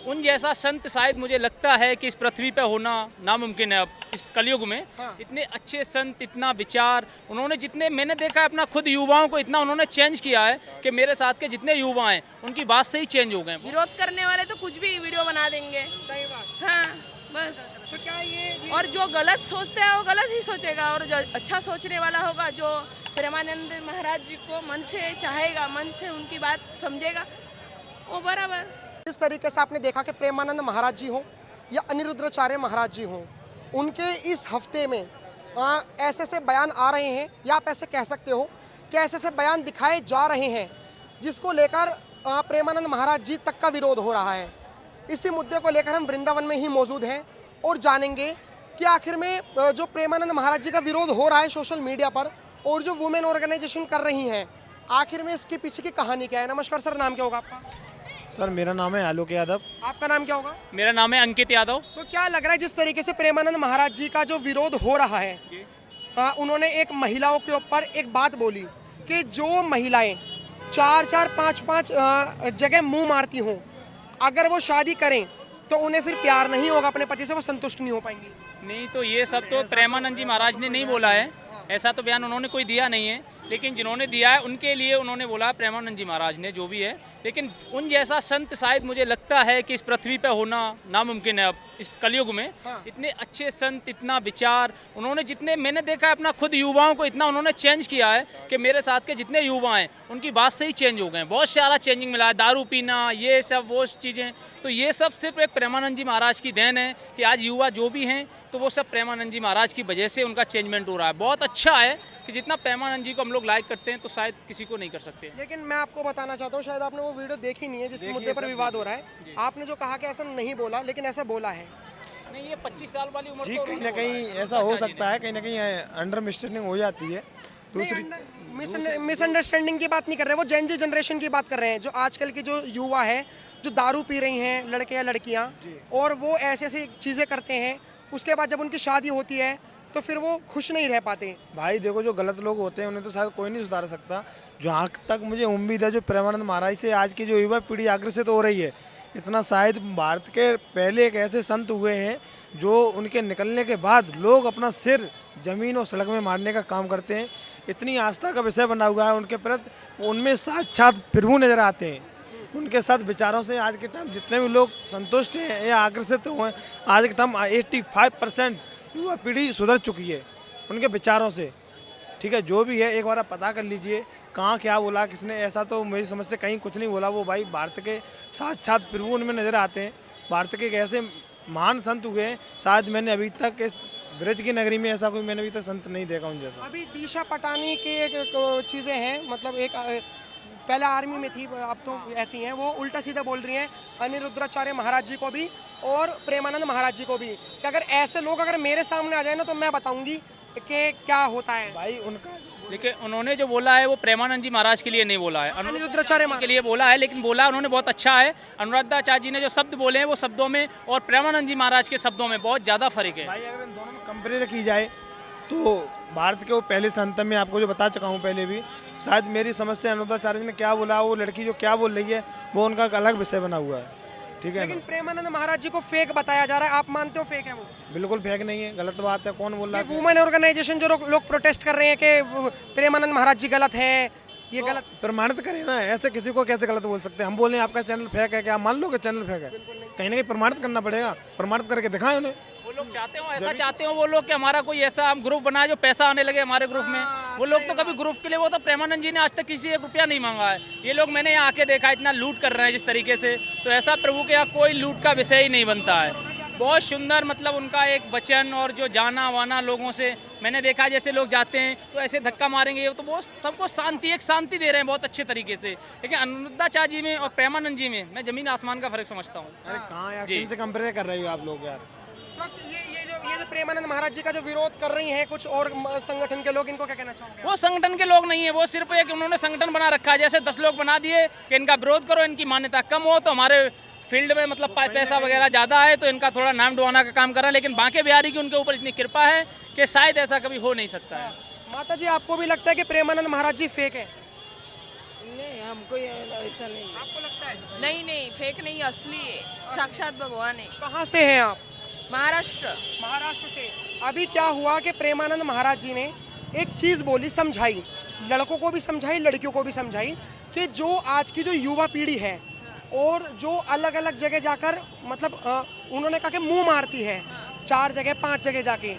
उन जैसा संत शायद मुझे लगता है कि इस पृथ्वी पे होना नामुमकिन है अब इस कलयुग में। इतने अच्छे संत, इतना विचार, उन्होंने जितने मैंने देखा है अपना खुद युवाओं को इतना उन्होंने चेंज किया है कि मेरे साथ के जितने युवा हैं उनकी बात से ही चेंज हो गए। विरोध करने वाले तो कुछ भी वीडियो बना देंगे। सही बात। हाँ बस। तो क्या ये और जो गलत सोचते हैं वो गलत ही सोचेगा, और जो अच्छा सोचने वाला होगा, जो प्रेमानंद महाराज जी को मन से चाहेगा, मन से उनकी बात समझेगा, वो बराबर। इस तरीके से आपने देखा कि प्रेमानंद महाराज जी हों या अनिरुद्धाचार्य महाराज जी हों, उनके इस हफ्ते में ऐसे ऐसे बयान आ रहे हैं, या आप ऐसे कह सकते हो कि ऐसे ऐसे बयान दिखाए जा रहे हैं जिसको लेकर प्रेमानंद महाराज जी तक का विरोध हो रहा है। इसी मुद्दे को लेकर हम वृंदावन में ही मौजूद हैं और जानेंगे कि आखिर में जो प्रेमानंद महाराज जी का विरोध हो रहा है सोशल मीडिया पर और जो वुमेन ऑर्गेनाइजेशन कर रही हैं, आखिर में इसके पीछे की कहानी क्या है। नमस्कार सर, नाम क्या होगा आपका? सर मेरा नाम है आलोक यादव। आपका नाम क्या होगा? मेरा नाम है अंकित यादव। तो क्या लग रहा है जिस तरीके से प्रेमानंद महाराज जी का जो विरोध हो रहा है, उन्होंने एक महिलाओं के ऊपर एक बात बोली कि जो महिलाएं 4-4, 5-5 जगह मुंह मारती हों, अगर वो शादी करें तो उन्हें फिर प्यार नहीं होगा अपने पति से, वो संतुष्ट नहीं हो पाएंगी। नहीं, तो ये सब तो प्रेमानंद जी महाराज ने नहीं बोला है, ऐसा तो बयान उन्होंने कोई दिया नहीं है, लेकिन जिन्होंने दिया है उनके लिए उन्होंने बोला प्रेमानंद जी महाराज ने जो भी है। लेकिन उन जैसा संत शायद मुझे लगता है कि इस पृथ्वी पे होना नामुमकिन है अब इस कलयुग में। इतने अच्छे संत, इतना विचार, उन्होंने जितने मैंने देखा है अपना खुद युवाओं को इतना उन्होंने चेंज किया है कि मेरे साथ के जितने युवा हैं उनकी बात से ही चेंज हो गए। बहुत सारा चेंजिंग मिला है, दारू पीना, ये सब वो चीज़ें, तो ये सब सिर्फ एक प्रेमानंद जी महाराज की देन है कि आज युवा जो भी हैं तो वो सब प्रेमानंद जी महाराज की वजह से उनका चेंजमेंट हो रहा है। बहुत अच्छा है कि जितना प्रेमानंद जी को हम लोग लाइक करते हैं तो शायद किसी को नहीं कर सकते। लेकिन मैं आपको बताना चाहता हूँ, शायद आपने वो वीडियो देखी नहीं है जिस मुद्दे पर विवाद हो रहा है। आपने जो कहा कि ऐसा नहीं बोला, लेकिन ऐसा बोला है। नहीं, ये 25 साल वाली उम्र जी तो कहीं ना कहीं ऐसा हो सकता है, कहीं ना कहीं अंडरस्टैंडिंग हो जाती है। दूसरी मिसअंडरस्टैंडिंग की बात नहीं कर रहे, वो जेन जी जनरेशन की बात कर रहे हैं, जो आजकल की जो युवा है जो दारू पी रही हैं, लड़के या लड़कियां, और वो ऐसे ऐसी चीज़ें करते हैं, उसके बाद जब उनकी शादी होती है तो फिर वो खुश नहीं रह पाते। भाई देखो, जो गलत लोग होते हैं उन्हें तो शायद कोई नहीं सुधार सकता। जहाँ तक मुझे उम्मीद है, जो प्रेमानंद महाराज से आज की जो युवा पीढ़ी आग्रसित हो रही है, इतना शायद भारत के पहले एक ऐसे संत हुए हैं जो उनके निकलने के बाद लोग अपना सिर जमीन और सड़क में मारने का काम करते हैं। इतनी आस्था का विषय बना हुआ है उनके प्रति, उनमें साक्षात प्रभु नजर आते हैं। उनके साथ विचारों से आज के टाइम जितने भी लोग संतुष्ट हैं या आकर्षित हुए हैं, आज के टाइम 85% युवा पीढ़ी सुधर चुकी है उनके विचारों से। ठीक है, जो भी है एक बार आप पता कर लीजिए कहाँ क्या बोला किसने, ऐसा तो मेरी समझ से कहीं कुछ नहीं बोला। वो भाई भारत के साक्षात प्रभु उनमें नजर आते हैं। भारत के एक ऐसे महान संत हुए हैं, शायद मैंने अभी तक इस ब्रज की नगरी में ऐसा कोई मैंने अभी तक संत नहीं देखा उन जैसा। अभी दिशा पटानी की एक चीज़ें हैं, मतलब एक पहले आर्मी में थी, अब तो ऐसी हैं, वो उल्टा सीधा बोल रही हैं अनिरुद्धाचार्य महाराज जी को भी और प्रेमानंद महाराज जी को भी, कि अगर ऐसे लोग अगर मेरे सामने आ जाए ना तो मैं बताऊंगी कि क्या होता है। भाई उनका लेकिन उन्होंने जो बोला है वो प्रेमानंद जी महाराज के लिए नहीं बोला है, अनिरुद्धाचार्य के लिए बोला है, लेकिन बोला उन्होंने बहुत अच्छा है। अनुराधाचार्य जी ने जो शब्द बोले हैं वो शब्दों में और प्रेमानंद जी महाराज के शब्दों में बहुत ज़्यादा फर्क है। भाई अगर इन दोनों में कंपेयर की जाए तो भारत के वो पहले संत में आपको जो बता चुका हूँ पहले भी, शायद मेरी समझ से अनुराधाचार्य जी ने क्या बोला, वो लड़की जो क्या बोल रही है वो उनका एक अलग विषय बना हुआ है। ठीक है, लेकिन प्रेमानंद महाराज जी को फेक बताया जा रहा है, आप मानते हो फेक है वो? बिल्कुल फेक नहीं है, गलत बात है। कौन बोल रहा है? वुमेन ऑर्गेनाइजेशन जो लोग प्रोटेस्ट कर रहे हैं कि प्रेमानंद महाराज जी गलत है, ये गलत प्रमाणित करें ना, ऐसे किसी को कैसे गलत बोल सकते हैं? हम बोले आपका चैनल फेक है, क्या मान लो कि चैनल फेक है? कहीं ना कहीं प्रमाणित करना पड़ेगा, प्रमाणित करके दिखाएं उन्हें। वो लोग चाहते हो ऐसा चाहते हो वो लोग कि हमारा कोई ऐसा हम ग्रुप बनाए जो पैसा आने लगे हमारे ग्रुप में। वो लोग तो कभी ग्रुप के लिए, वो तो प्रेमानंद जी ने आज तक किसी 1 रुपया नहीं मांगा है। ये लोग मैंने यहाँ आके देखा इतना लूट कर रहे हैं जिस तरीके से, तो ऐसा प्रभु के यहाँ कोई लूट का विषय ही नहीं बनता है। बहुत सुंदर, मतलब उनका एक वचन और जो जाना वाना लोगों से मैंने देखा, जैसे लोग जाते हैं तो ऐसे धक्का मारेंगे, तो बहुत सबको शांति, एक शांति दे रहे हैं बहुत अच्छे तरीके से। लेकिन अनिरुद्धाचार्य जी में और प्रेमानंद जी में मैं जमीन आसमान का फर्क समझता हूँ। अरे कहाँ यार, किनसे कंपेयर कर रहे हो आप लोग यार? तो ये जो प्रेमानंद महाराज जी का जो विरोध कर रही हैं कुछ और संगठन के लोग, इनको क्या कहना चाहोगे? वो संगठन के लोग नहीं है, वो सिर्फ एक उन्होंने संगठन बना रखा है, जैसे 10 लोग बना दिए कि इनका विरोध करो, इनकी मान्यता कम हो, तो हमारे फील्ड में मतलब पैसा वगैरह ज़्यादा है तो इनका थोड़ा नाम डुबाना का काम कर रहा है। लेकिन बांके बिहारी की उनके ऊपर इतनी कृपा है कि शायद ऐसा कभी हो नहीं सकता है। माता जी, आपको भी लगता है कि प्रेमानंद महाराज जी फेक है? हमको ऐसा नहीं आपको लगता है? नहीं नहीं फेक नहीं असली है साक्षात भगवान है कहाँ से हैं आप? महाराष्ट्र महाराष्ट्र से। अभी क्या हुआ कि प्रेमानंद महाराज जी ने एक चीज़ बोली, समझाई, लड़कों को भी समझाई, लड़कियों को भी समझाई कि जो आज की जो युवा पीढ़ी है और जो अलग अलग जगह जाकर मतलब उन्होंने कहा कि मुंह मारती है 4 जगह 5 जगह जाके,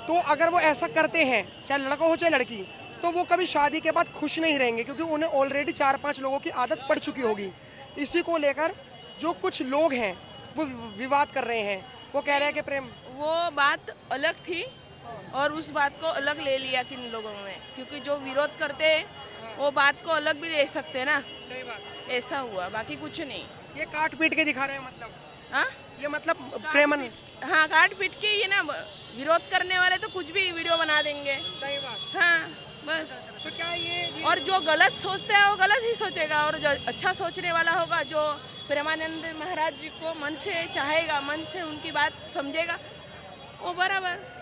तो अगर वो ऐसा करते हैं चाहे लड़का हो चाहे लड़की, तो वो कभी शादी के बाद खुश नहीं रहेंगे क्योंकि उन्हें ऑलरेडी 4-5 लोगों की आदत पड़ चुकी होगी। इसी को लेकर जो कुछ लोग हैं वो विवाद कर रहे हैं, वो कह रहे हैं कि प्रेम वो बात अलग थी और उस बात को अलग ले लिया किन लोगों ने, क्योंकि जो विरोध करते हैं वो बात को अलग भी ले सकते हैं ना। सही बात। ऐसा हुआ, बाकी कुछ नहीं। ये काट पीट के दिखा रहे हैं मतलब, हाँ ये मतलब प्रेमन। हाँ काट पीट के ये ना विरोध करने वाले तो कुछ भी वीडियो बना देंगे। सही बात। हाँ बस। तो क्या ये और जो गलत सोचता है वो गलत ही सोचेगा और जो अच्छा सोचने वाला होगा, जो प्रेमानंद महाराज जी को मन से चाहेगा, मन से उनकी बात समझेगा, वो बराबर